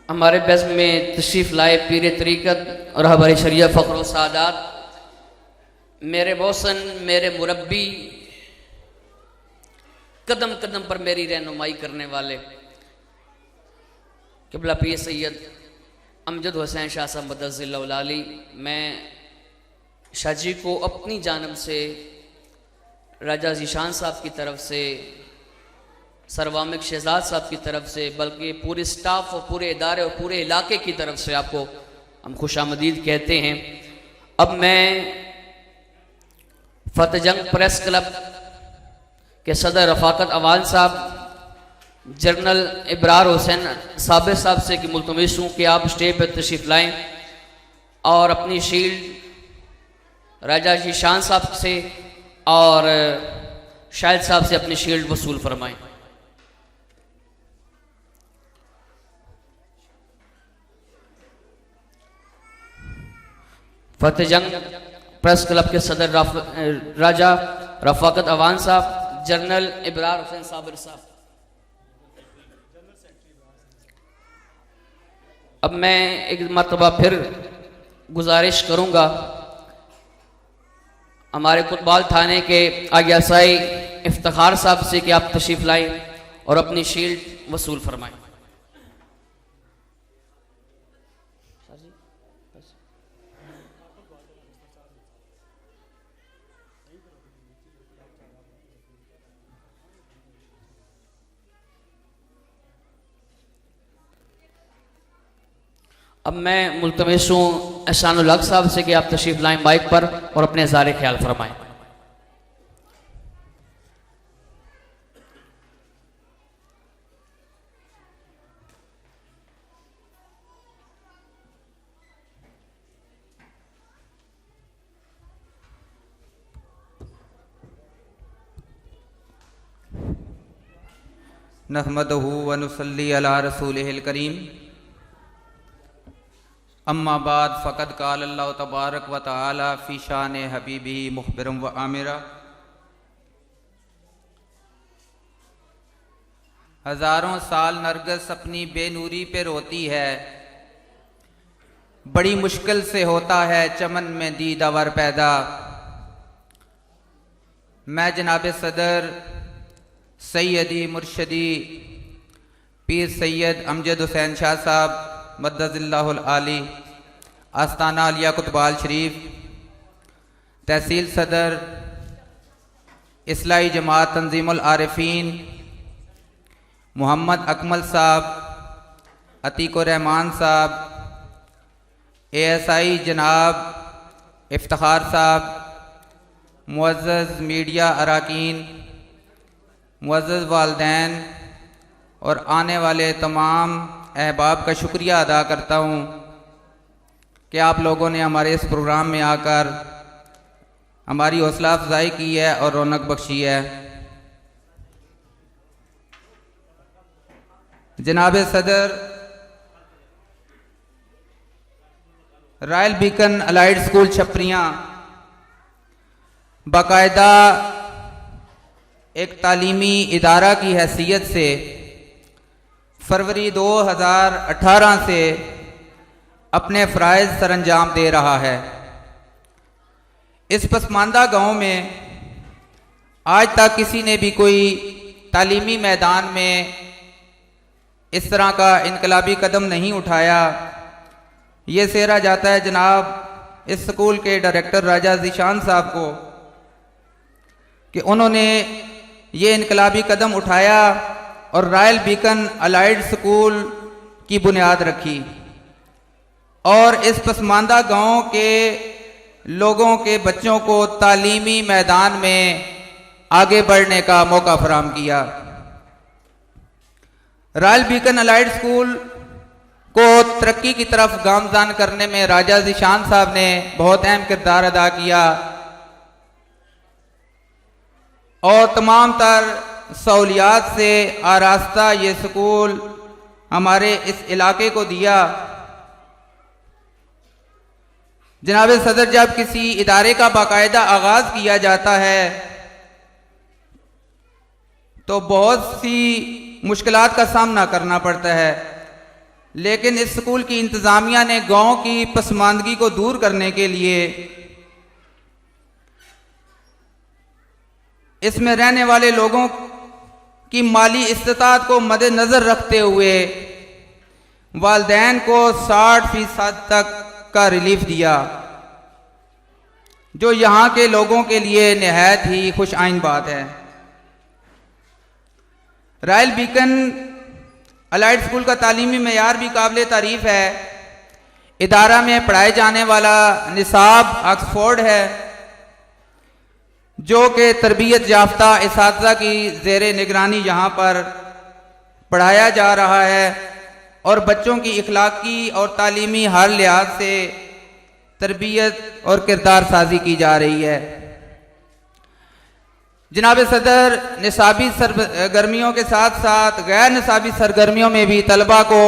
हमारे बज़्म में तशरीफ़ लाए पीर तरीक़त और रहबर शरिया फ़ख्र व सादात, मेरे मौसन, मेरे मुरब्बी, कदम कदम पर मेरी रहनुमाई करने वाले क़िबला पीर सैयद अमजद हुसैन शाह साहब मदज़िल्लहुल आली, मैं शाह जी को अपनी जानब से, राजा ज़ीशान साहब की तरफ से, सरवामिक शहजाद साहब की तरफ से, बल्कि पूरे स्टाफ और पूरे इदारे और पूरे इलाके की तरफ से आपको हम खुशामदीद कहते हैं। अब मैं फ़तेह जंग प्रेस क्लब के सदर रफ़ाकत अवान साहब, जनरल इब्रार हुसैन साबिर साहब से कि मुल्तमिस हूँ कि आप स्टेज पर तशरीफ़ लाएँ और अपनी शील्ड राजा ज़ीशान साहब से और शाहिद साहब से अपनी शील्ड वसूल फरमाएँ। फ़तेह जंग प्रेस क्लब के सदर राजा रफ़ाकत अवान साहब, जनरल इब्रार हुसैन साबिर साहब। अब मैं एक मरतबा फिर गुजारिश करूँगा हमारे कुतबाल थाने के आज्ञासाई इफ्तिखार साहब से कि आप तशरीफ़ लाएँ और अपनी शील्ड वसूल फरमाएँ। अब मैं मुल्तमिस हूँ एहसानुल हक साहब से कि आप तशरीफ़ लाएँ माइक पर और अपने इज़हार ख्याल फरमाएँ। नहमदहु व नुसल्ली अला रसूलिहिल करीम, अम्मा बाद फ़क़द क़ाल अल्लाह तबारक व तआला फ़ी शान हबीबी मुख़बिरम व आमिरा, हज़ारों साल नरगिस अपनी बेनूरी पे रोती है, बड़ी मुश्किल से होता है चमन में दीदावर पैदा। मैं जनाब सदर सैयदी मुर्शदी पीर सैयद अमजद हुसैन शाह साहब मद्दज़िल्लाहुल आली, आस्ताना अलिया कुतबाल शरीफ, तहसील सदर इस्लाही जमात तंजीमुल आरिफीन मोहम्मद अकमल साहब, अतीकुर रहमान साहब, ASI जनाब इफ्तिखार साहब, मुअज़्ज़ज़ मीडिया अराकीन, मुअज़्ज़ज़ वालिदैन और आने वाले तमाम अहबाब का शुक्रिया अदा करता हूँ कि आप लोगों ने हमारे इस प्रोग्राम में आकर हमारी हौसला अफजाई की है और रौनक बख्शी है। जनाब सदर, रॉयल बीकन अलाइड स्कूल छपरियाँ बाकायदा एक तालीमी इदारा की हैसियत से फरवरी 2018 से अपने फ़राइज़ सरअंजाम दे रहा है। इस पसमानदा गांव में आज तक किसी ने भी कोई तालीमी मैदान में इस तरह का इनकलाबी कदम नहीं उठाया। ये सेहरा जाता है जनाब इस स्कूल के डायरेक्टर राजा ज़ीशान साहब को कि उन्होंने ये इनकलाबी कदम उठाया और रॉयल बीकन अलाइड स्कूल की बुनियाद रखी और इस पसमानदा गांव के लोगों के बच्चों को तालीमी मैदान में आगे बढ़ने का मौका फराहम किया। रॉयल बीकन अलाइड स्कूल को तरक्की की तरफ गामज़न करने में राजा ज़ीशान साहब ने बहुत अहम किरदार अदा किया और तमाम तर सहूलियात से आरास्ता ये स्कूल हमारे इस इलाके को दिया। जनाब सदर, जब किसी इदारे का बाकायदा आगाज़ किया जाता है तो बहुत सी मुश्किलात का सामना करना पड़ता है। लेकिन इस स्कूल की इंतज़ामिया ने गांव की पसमानदगी को दूर करने के लिए इसमें रहने वाले लोगों की माली इस्तात को मद्देनज़र रखते हुए वालिदैन को 60% तक का रिलीफ दिया, जो यहाँ के लोगों के लिए नहायत ही खुश आइन बात है। रॉयल बीकन अलाइड स्कूल का तालीमी मेयार भी काबिल तारीफ है। इदारा में पढ़ाए जाने वाला निसाब ऑक्सफोर्ड है, जो कि तरबियत याफ्ता इसातिज़ा की ज़ेरे निगरानी यहाँ पर पढ़ाया जा रहा है और बच्चों की इखलाकी और तालीमी हर लिहाज से तरबियत और किरदार साजी की जा रही है। जनाब सदर, निसाबी सरगर्मियों के साथ साथ गैर निसाबी सरगर्मियों में भी तलबा को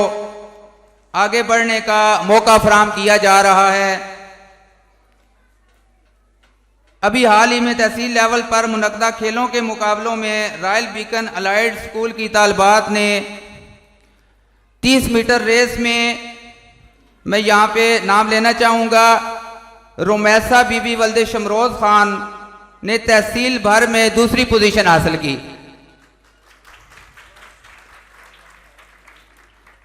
आगे बढ़ने का मौका फराहम किया जा रहा है। अभी हाल ही में तहसील लेवल पर मुनक्दा खेलों के मुकाबलों में रॉयल बीकन अलाइड स्कूल की तालबात ने 30 मीटर रेस में, मैं यहाँ पे नाम लेना चाहूँगा, रुमैसा बीबी वल्दे शमरोज खान ने तहसील भर में दूसरी पोजीशन हासिल की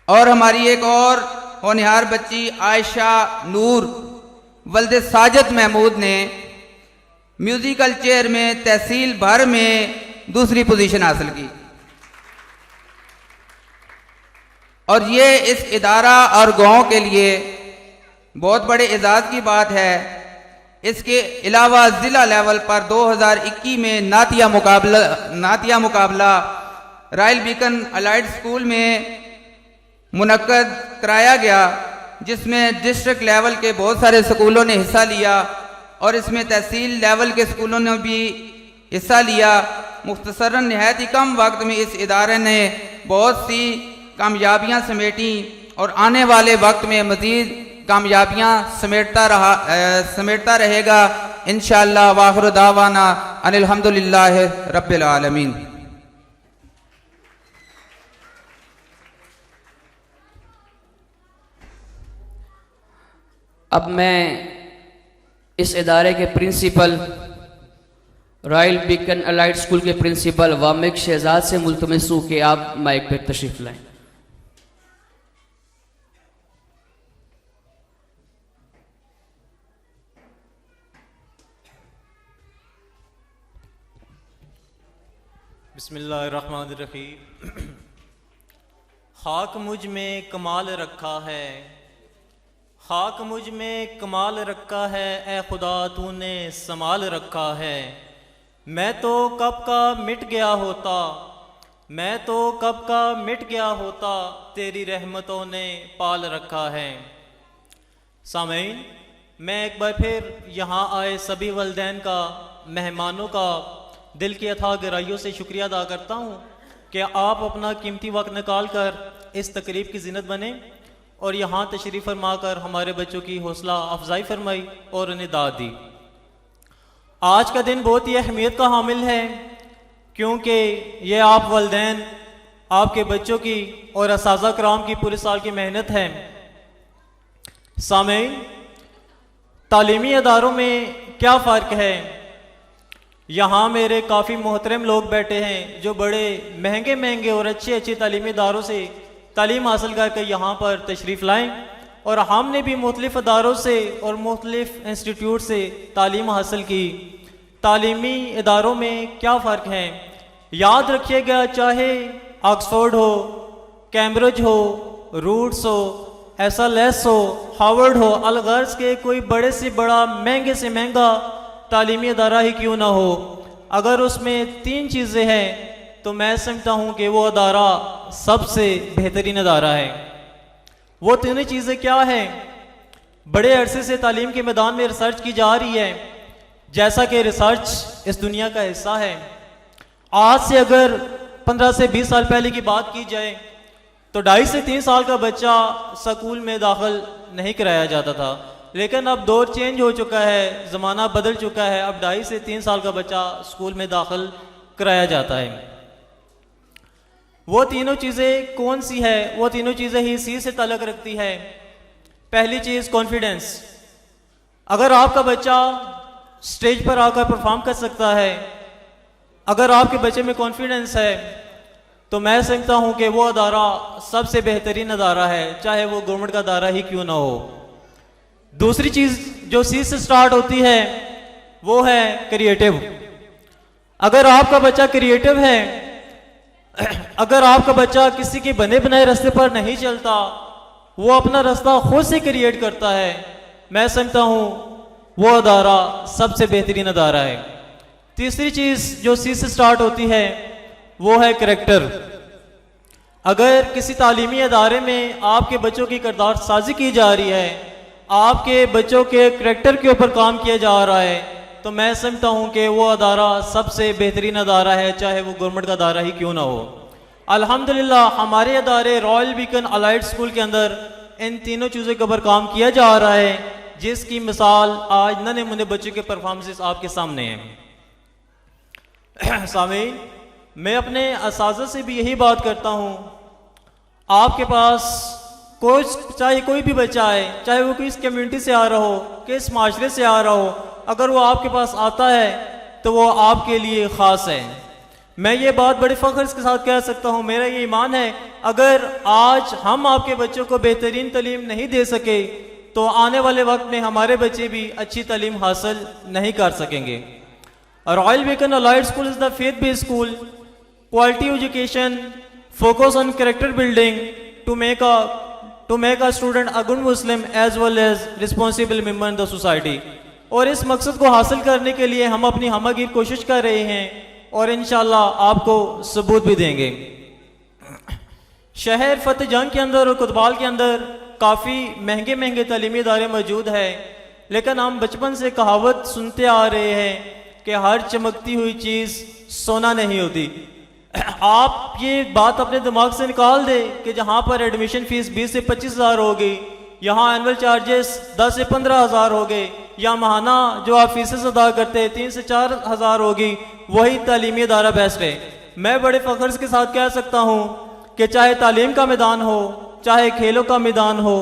और हमारी एक और होनहार बच्ची आयशा नूर वल्दे साजिद महमूद ने म्यूजिकल चेयर में तहसील भर में दूसरी पोजीशन हासिल की। और ये इस इदारा और गांव के लिए बहुत बड़े एजाज़ की बात है। इसके अलावा ज़िला लेवल पर 2021 में नातिया मुकाबला रॉयल बीकन अलाइड स्कूल में मुनक्कद कराया गया, जिसमें डिस्ट्रिक्ट लेवल के बहुत सारे स्कूलों ने हिस्सा लिया और इसमें तहसील लेवल के स्कूलों ने भी हिस्सा लिया। मुख्तसरन नहायत ही कम वक्त में इस इदारे ने बहुत सी कामयाबियां समेटी और आने वाले वक्त में मज़ीद कामयाबियां समेटता रहेगा इंशाअल्लाह। वाखिर दावाना अनिल हम्दुलिल्लाहि रब्बिल आलमीन। अब मैं इस इदारे के principal, royal beacon allied school के प्रिंसिपल वामिक शहजाद से मुल्तमस हूँ कि आप माइक पर तशरीफ लाएं। बिस्मिल्लाहिर्रहमानिर्रहीम। खाक मुझ में कमाल रखा है, खाक मुझ में कमाल रखा है, ए खुदा तूने संभाल रखा है। मैं तो कब का मिट गया होता, मैं तो कब का मिट गया होता, तेरी रहमतों ने पाल रखा है। सामीन, मैं एक बार फिर यहाँ आए सभी वलदैन का, मेहमानों का दिल की अथाह गहराइयों से शुक्रिया अदा करता हूँ कि आप अपना कीमती वक्त निकाल कर इस तकरीब की ज़ीनत बने और यहाँ तशरीफ़ फरमा कर हमारे बच्चों की हौसला अफजाई फरमाई और उन्हें दाद दी। आज का दिन बहुत ही अहमियत का हामिल है, क्योंकि ये आप वलदैन, आपके बच्चों की और असाज़ा कराम की पूरे साल की मेहनत है। सामीन, तालीमी अदारों में क्या फ़र्क है? यहाँ मेरे काफ़ी मोहतरम लोग बैठे हैं जो बड़े महंगे महंगे और अच्छे अच्छे तालीमी इदारों से तालीम हासिल करके यहाँ पर तशरीफ़ लाएँ, और हमने भी मुख्तलिफ़ अदारों से और मुख्तलिफ़ इंस्टीट्यूट से तालीम हासिल की। तालीमी इदारों में क्या फ़र्क है? याद रखिएगा, चाहे ऑक्सफोर्ड हो, कैम्ब्रिज हो, रूट्स हो, SLS हो, हार्वर्ड हो, अलगर्ज के कोई बड़े से बड़ा महंगे से महंगा तालीमी अदारा ही क्यों ना हो, अगर उसमें 3 चीज़ें हैं तो मैं समझता हूँ कि वो अदारा सबसे बेहतरीन अदारा है। वो 3 चीज़ें क्या हैं? बड़े अरसे से तालीम के मैदान में रिसर्च की जा रही है, जैसा कि रिसर्च इस दुनिया का हिस्सा है। आज से अगर 15 से 20 साल पहले की बात की जाए तो 2.5 से 3 साल का बच्चा स्कूल में दाखिल नहीं कराया जाता था, लेकिन अब दौर चेंज हो चुका है, ज़माना बदल चुका है। अब 2.5 से 3 साल का बच्चा स्कूल में दाखिल कराया जाता है। वो तीनों चीज़ें कौन सी है? वो तीनों चीज़ें ही सी से ताल्लुक़ रखती है। पहली चीज़ कॉन्फिडेंस। अगर आपका बच्चा स्टेज पर आकर परफॉर्म कर सकता है, अगर आपके बच्चे में कॉन्फिडेंस है, तो मैं समझता हूँ कि वो अदारा सबसे बेहतरीन अदारा है, चाहे वो गवर्नमेंट का अदारा ही क्यों ना हो। दूसरी चीज़ जो सी से स्टार्ट होती है वो है क्रिएटिव। अगर आपका बच्चा क्रिएटिव है, अगर आपका बच्चा किसी के बने बनाए रास्ते पर नहीं चलता, वो अपना रास्ता खुद से क्रिएट करता है, मैं समझता हूँ वो अदारा सबसे बेहतरीन अदारा है। तीसरी चीज़ जो सी से स्टार्ट होती है वो है करैक्टर। अगर किसी तालीमी अदारे में आपके बच्चों की किरदार साजी की जा रही है, आपके बच्चों के करैक्टर के ऊपर काम किया जा रहा है, तो मैं समझता हूँ कि वो अदारा सबसे बेहतरीन अदारा है, चाहे वो गवर्नमेंट का अदारा ही क्यों ना हो। अल्हम्दुलिल्लाह हमारे अदारे रॉयल बीकन अलाइड स्कूल के अंदर इन तीनों चीज़ों के ऊपर काम किया जा रहा है, जिसकी मिसाल आज नन्हे मुन्ने बच्चों के परफॉर्मेंसेस आपके सामने हैं। सामीन, मैं अपने असाज़ा से भी यही बात करता हूँ, आपके पास कोई चाहे कोई भी बच्चा है, चाहे वो किस कम्युनिटी से आ रहा हो, किस माशरे से आ रहा हो, अगर वो आपके पास आता है तो वो आपके लिए ख़ास है। मैं ये बात बड़े फ़ख्र के साथ कह सकता हूँ, मेरा ये ईमान है, अगर आज हम आपके बच्चों को बेहतरीन तालीम नहीं दे सके तो आने वाले वक्त में हमारे बच्चे भी अच्छी तालीम हासिल नहीं कर सकेंगे। Royal beacon allied school is the faith based school, quality education, focus on character building to make a student a good Muslim as well as responsible member in the society। और इस मकसद को हासिल करने के लिए हम अपनी हमगीर कोशिश कर रहे हैं और इंशाल्लाह आपको सबूत भी देंगे। शहर फतेह जंग के अंदर और कुतबाल के अंदर काफ़ी महंगे महंगे तालीमी इदारे मौजूद है, लेकिन हम बचपन से कहावत सुनते आ रहे हैं कि हर चमकती हुई चीज़ सोना नहीं होती। आप ये बात अपने दिमाग से निकाल दे कि जहाँ पर एडमिशन फीस 20 से 25 हज़ार हो गई, यहाँ एनुअल चार्जेस 10 से 15 हज़ार हो गए, या महाना जो आप फीसेस अदा करते हैं 3 से 4 हज़ार हो गई, वही तालीमी अदारा बेस्ट है। मैं बड़े फ़ख्र के साथ कह सकता हूँ कि चाहे तालीम का मैदान हो, चाहे खेलों का मैदान हो,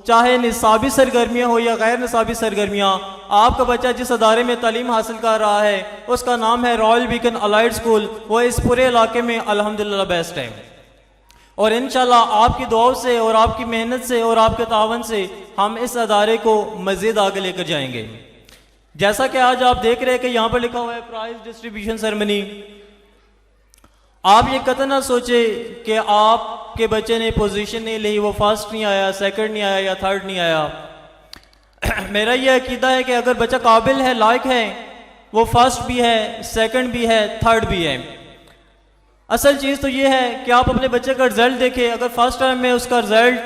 चाहे निसाबी सरगर्मियाँ हो या गैर निसाबी सरगर्मियाँ, आपका बच्चा जिस अदारे में तालीम हासिल कर रहा है उसका नाम है रॉयल बीकन अलाइड स्कूल, वो इस पूरे इलाके में अल्हम्दुलिल्लाह बेस्ट है। और इंशाल्लाह आपकी दुआओं से और आपकी मेहनत से और आपके तावन से हम इस अदारे को मज़ीद आगे लेकर जाएंगे। जैसा कि आज आप देख रहे हैं कि यहाँ पर लिखा हुआ है प्राइज डिस्ट्रीब्यूशन सेरेमनी। आप ये कतई ना सोचे कि आपके बच्चे ने पोजीशन नहीं ली, वो फर्स्ट नहीं आया, सेकंड नहीं आया या थर्ड नहीं आया। मेरा ये अकीदा है कि अगर बच्चा काबिल है, लायक है, वो फर्स्ट भी है, सेकंड भी है, थर्ड भी है। असल चीज़ तो ये है कि आप अपने बच्चे का रिजल्ट देखें। अगर फर्स्ट टर्म में उसका रिजल्ट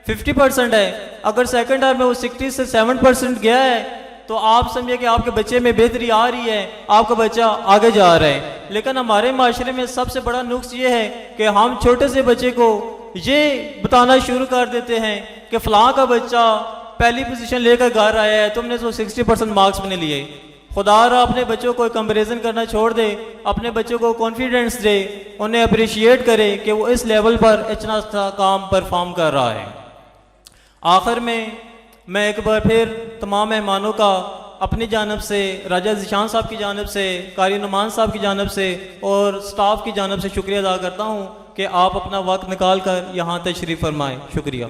50% है, अगर सेकंड टर्म में वो 60 से 70% गया है, तो आप समझिए कि आपके बच्चे में बेहतरी आ रही है, आपका बच्चा आगे जा रहा है। लेकिन हमारे माशरे में सबसे बड़ा नुक्स ये है कि हम छोटे से बच्चे को ये बताना शुरू कर देते हैं कि फ़लाँ का बच्चा पहली पोजीशन लेकर घर आया है, तुमने तो 60% मार्क्स भी नहीं लिए। खुदारा अपने बच्चों को कंपैरिजन करना छोड़ दे, अपने बच्चों को कॉन्फिडेंस दे, उन्हें अप्रिशिएट करे कि वो इस लेवल पर इतना काम परफॉर्म कर रहा है। आखिर में मैं एक बार फिर तमाम मेहमानों का अपनी जानब से, राजा ज़ीशान साहब की जानब से, कारी नुमान साहब की जानब से और स्टाफ की जानब से शुक्रिया अदा करता हूँ कि आप अपना वक्त निकाल कर यहाँ तशरीफ़ फरमाएँ। शुक्रिया।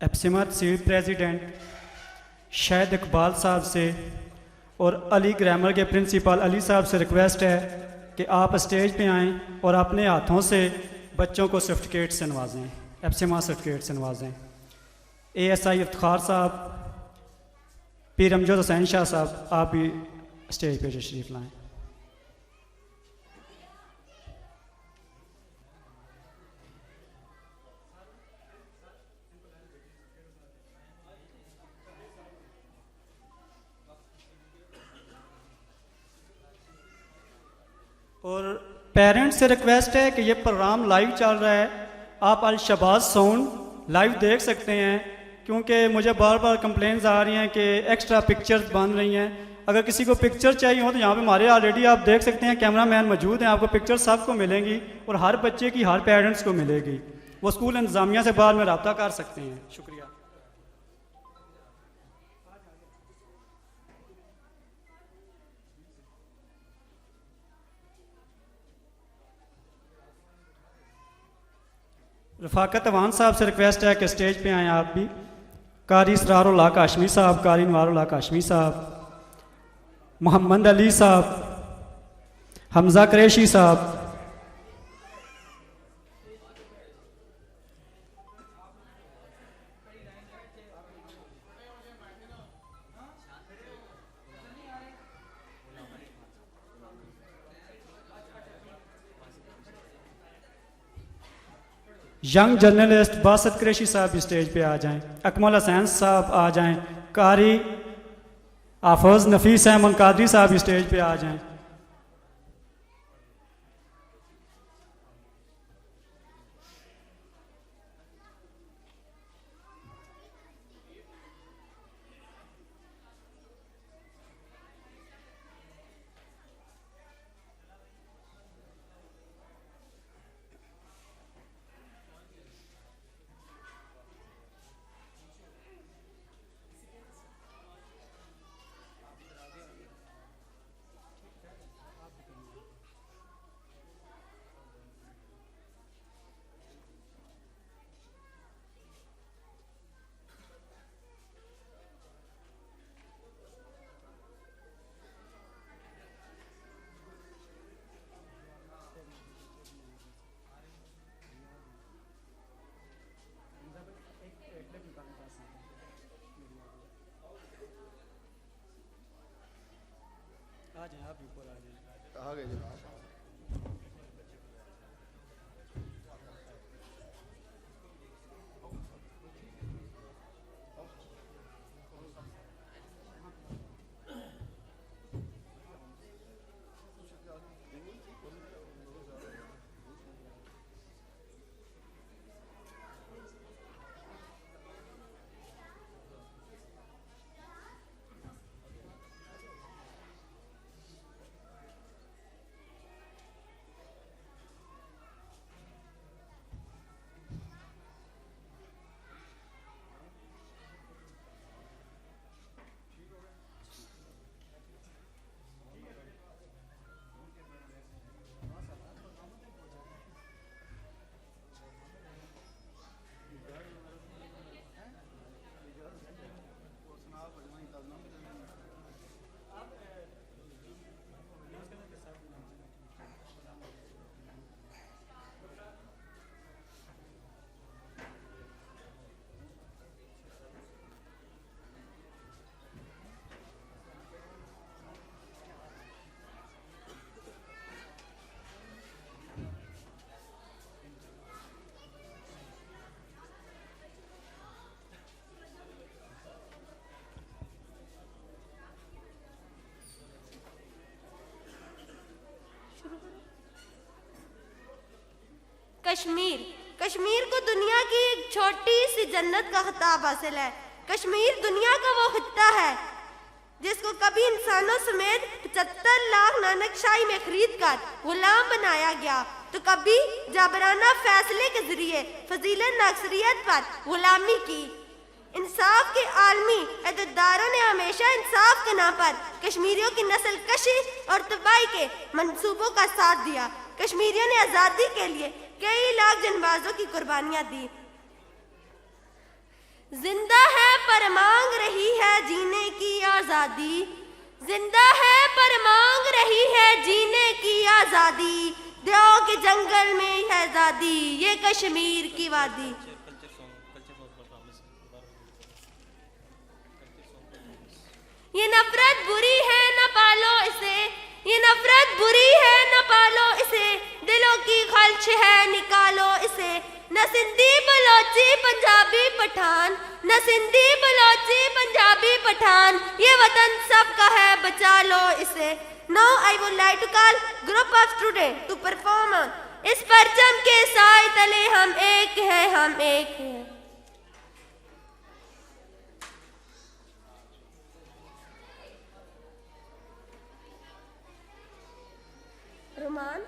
एप्सिमत सीट प्रेसिडेंट शाहिद इकबाल साहब से और अली ग्रामर के प्रिंसिपल अली साहब से रिक्वेस्ट है कि आप स्टेज पे आएं और अपने हाथों से बच्चों को सर्टिफिकेट से नवाजें, एप्सिमत सर्टिफिकेट से नवाजें। ASI इफ्तिखार साहब, पीर अमजद हुसैन शाह साहब, आप भी स्टेज पे तशरीफ़ लाएं। और पेरेंट्स से रिक्वेस्ट है कि ये प्रोग्राम लाइव चल रहा है, आप अल शबाज साउंड लाइव देख सकते हैं, क्योंकि मुझे बार बार कंप्लेंट्स आ रही हैं कि एक्स्ट्रा पिक्चर्स बन रही हैं। अगर किसी को पिक्चर चाहिए हो तो यहाँ पे हमारे ऑलरेडी आप देख सकते हैं कैमरामैन मौजूद हैं, आपको पिक्चर सबको मिलेंगी और हर बच्चे की हर पेरेंट्स को मिलेगी। वो स्कूल इंतज़ामिया से बाद में रब्ता कर सकते हैं। शुक्रिया। रफाकत अवान साहब से रिक्वेस्ट है कि स्टेज पे आएँ आप भी। कारी इसरारुल हक हाशमी साहब, कारी नवारुल हक हाशमी साहब, मोहम्मद अली साहब, हमजा कुरैशी साहब, यंग जर्नलिस्ट बासत कुरैशी साहब भी स्टेज पे आ जाएं। अकमल हसैन साहब आ जाएं। कारी आफोज नफीस अहमद कादरी साहब भी स्टेज पे आ जाएं। कश्मीर कश्मीर को दुनिया की एक छोटी सी जन्नत का खिताब हासिल है। कश्मीर दुनिया का वो खित्ता है जिसको कभी इंसानों समेत 75 लाख नानकशाही में खरीद कर गुलाम बनाया गया, तो कभी जाबराना फैसले के जरिए फजीलत अक्सरियत पर गुलामी की। इंसाफ के आलमी अहदेदारों ने हमेशा इंसाफ के नाम पर कश्मीरियों की नस्ल कशी और तबाही के मंसूबों का साथ दिया। कश्मीरियों ने आज़ादी के लिए कई लाख जनबाजों की कुर्बानियां दी। जिंदा है पर मांग रही है जीने की आज़ादी, जिंदा है पर मांग रही है जीने की आज़ादी, देओ के जंगल में है आज़ादी ये कश्मीर की वादी। ये नफरत बुरी है न पालो इसे, ये नफरत बुरी है न पालो इसे, दिलों की खलच है निकालो इसे। न सिंधी बलोची पंजाबी पठान, न सिंधी बलोची पंजाबी पठान, ये वतन सबका है बचा लो इसे। Now I would like to call group of students to perform on इस परचम के साए तले हम एक हैं, हम एक हैं। रुमान